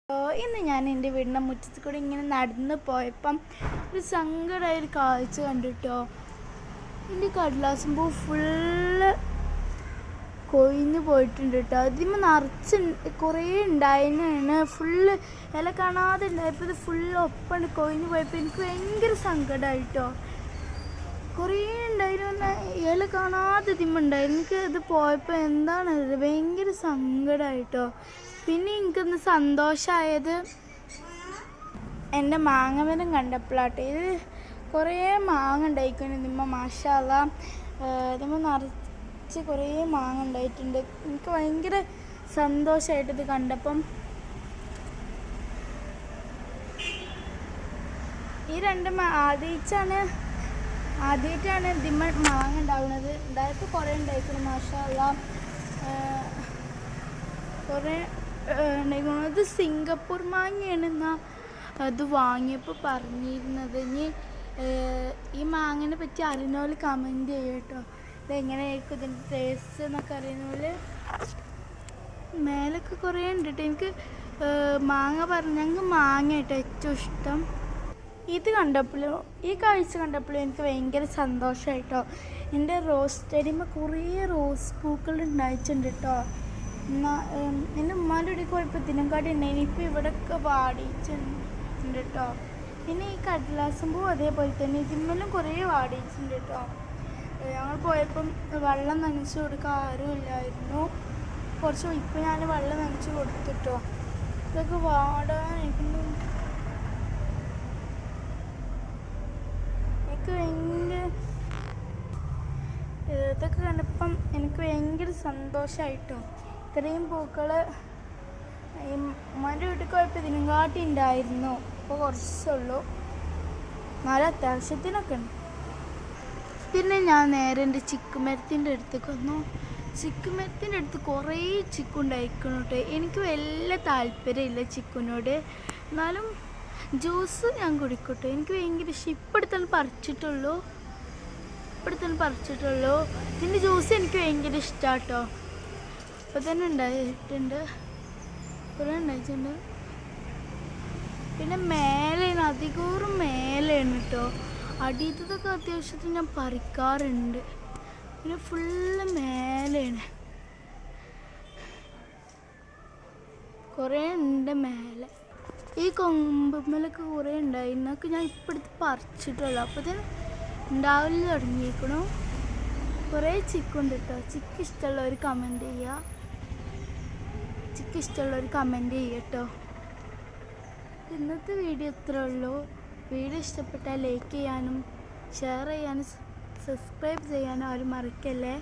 ഇന്ന് ഞാൻ എൻ്റെ വീടിൻ്റെ മുറ്റത്ത് കൂടി ഇങ്ങനെ നടന്ന് പോയപ്പം ഒരു സങ്കടമായ ഒരു കാഴ്ച കണ്ടിട്ടോ. എൻ്റെ കടലാസും പൂ ഫുള്ള് കൊഴിഞ്ഞു പോയിട്ടുണ്ട് കേട്ടോ. അതിന് നിറച്ച് കുറേ ഉണ്ടായിരുന്നു, ഫുള്ള് ഇല കാണാതെ ഉണ്ടായപ്പോൾ ഇത് ഫുള്ള് ഒപ്പം കൊഴിഞ്ഞു പോയപ്പോൾ എനിക്ക് ഭയങ്കര സങ്കടമായിട്ടോ. കുറേ ഉണ്ടായിരുന്നു, ഇല കാണാതെ ഇതിമുണ്ടായിരുന്നു. എനിക്ക് ഇത് പോയപ്പോൾ എന്താണ് ഭയങ്കര സങ്കടമായിട്ടോ. പിന്നെ എനിക്കൊന്ന് സന്തോഷമായത് എൻ്റെ മാങ്ങമരം കണ്ടപ്പോഴാട്ടെ. ഇത് കുറേ മാങ്ങ ഉണ്ടായിക്കുന്നു ഇതിമ്മ, മാഷാ അല്ലാ. ഇതിമ്മ നിറച്ച് കുറേ മാങ്ങ ഉണ്ടായിട്ടുണ്ട്. എനിക്ക് ഭയങ്കര സന്തോഷമായിട്ട് ഇത് കണ്ടപ്പം. ഈ രണ്ട് ആദ്യമായിട്ടാണ് ഇതിമ്മ മാങ്ങ ഉണ്ടാവുന്നത്. ഉണ്ടായപ്പോൾ കുറേ ഉണ്ടായിക്കുന്നു, മാഷാ അല്ലാ. കുറേ ഉണ്ടായിക്കോണം. ഇത് സിംഗപ്പൂർ മാങ്ങയാണ് അത് വാങ്ങിയപ്പോൾ പറഞ്ഞിരുന്നത്. ഇനി ഈ മാങ്ങനെ പറ്റി അറിയുന്നവർ കമൻറ്റ് ചെയ്യും കേട്ടോ. ഇതെങ്ങനെയായിരിക്കും ഇതിൻ്റെ ടേസ്റ്റ് എന്നൊക്കെ അറിയുന്നവർ. മേലൊക്കെ കുറേ ഉണ്ട് കേട്ടോ. എനിക്ക് ഞങ്ങൾക്ക് മാങ്ങ കേട്ടോ ഏറ്റവും ഇഷ്ടം. ഇത് കണ്ടപ്പോഴും ഈ കാഴ്ച കണ്ടപ്പോഴും എനിക്ക് ഭയങ്കര സന്തോഷമായിട്ടോ. എൻ്റെ റോസ് ചെടിയുമ്പോൾ കുറേ റോസ് പൂക്കൾ ഉണ്ടായിട്ടുണ്ട് കേട്ടോ. എൻ്റെ ഉമ്മാൻ്റെ ഇടയ്ക്ക് പോയപ്പോൾ ഇതിനെക്കാട്ടി ഉണ്ടായിന്. ഇപ്പോൾ ഇവിടെയൊക്കെ വാടിയിട്ടുണ്ട് കേട്ടോ. പിന്നെ ഈ കടലാസും പൂ അതേപോലെ തന്നെ ഇതിന്മേലും കുറേ വാടിയിട്ടുണ്ട് കേട്ടോ. ഞങ്ങൾ പോയപ്പം വെള്ളം നനച്ച് കൊടുക്കാൻ ആരും ഇല്ലായിരുന്നു. ഇപ്പോൾ ഞാൻ വെള്ളം നനച്ച് കൊടുത്തിട്ടോ. ഇതൊക്കെ വാടാനായിരുന്നു. ഇതൊക്കെ കണ്ടപ്പം എനിക്ക് ഭയങ്കര സന്തോഷമായിട്ടോ. ഇത്രയും പൂക്കൾ ഈ ഉമ്മാൻ്റെ വീട്ടിൽ പോയപ്പോൾ ഇതിനെക്കാട്ടി ഉണ്ടായിരുന്നു. ഇപ്പോൾ കുറച്ചുള്ളൂ, നല്ല അത്യാവശ്യത്തിനൊക്കെ ഉണ്ട്. പിന്നെ ഞാൻ നേരെ എൻ്റെ ചിക്കുമരത്തിൻ്റെ അടുത്തേക്ക് വന്നു. ചിക്കുമരത്തിൻ്റെ അടുത്ത് കുറേ ചിക്കു ഉണ്ടായിരിക്കണം കേട്ടോ. എനിക്ക് വലിയ താല്പര്യമില്ല ചിക്കുനോട്, എന്നാലും ജ്യൂസ് ഞാൻ കുടിക്കട്ടെ. എനിക്ക് ഭയങ്കര ഇഷ്ടം. ഇപ്പോഴത്തന്നെ പറിച്ചിട്ടുള്ളൂ. ഇതിൻ്റെ ജ്യൂസ് എനിക്ക് ഭയങ്കര ഇഷ്ടമാണ് കേട്ടോ. ഇപ്പോൾ തന്നെ ഉണ്ടായിട്ടുണ്ട്, കുറേ ഉണ്ടായിട്ടുണ്ട്. പിന്നെ മേലെയാണ്, അധികവും മേലെയാണ് കേട്ടോ. അടിയത്തൊക്കെ അത്യാവശ്യത്തിന് ഞാൻ പറിക്കാറുണ്ട്. പിന്നെ ഫുള്ള് മേലെയാണ്, കുറേ ഉണ്ട് മേലെ. ഈ കൊമ്പുമ്മലൊക്കെ കുറേ ഉണ്ടായിരുന്നൊക്കെ ഞാൻ ഇപ്പോഴത്തെ പറിച്ചിട്ടുള്ളൂ. അപ്പോൾ തന്നെ ഉണ്ടാവില്ല തുടങ്ങിയിരിക്കണു. കുറേ ചിക്കുണ്ട് കേട്ടോ. ചിക്ക് ഇഷ്ടമുള്ളവർ കമൻറ്റ് ചെയ്യുക കേട്ടോ. ഇന്നത്തെ വീഡിയോ ഇത്രേ ഉള്ളൂ. വീഡിയോ ഇഷ്ടപ്പെട്ടാൽ ലൈക്ക് ചെയ്യാനും ഷെയർ ചെയ്യാനും സബ്സ്ക്രൈബ് ചെയ്യാനും ആരും മറക്കല്ലേ.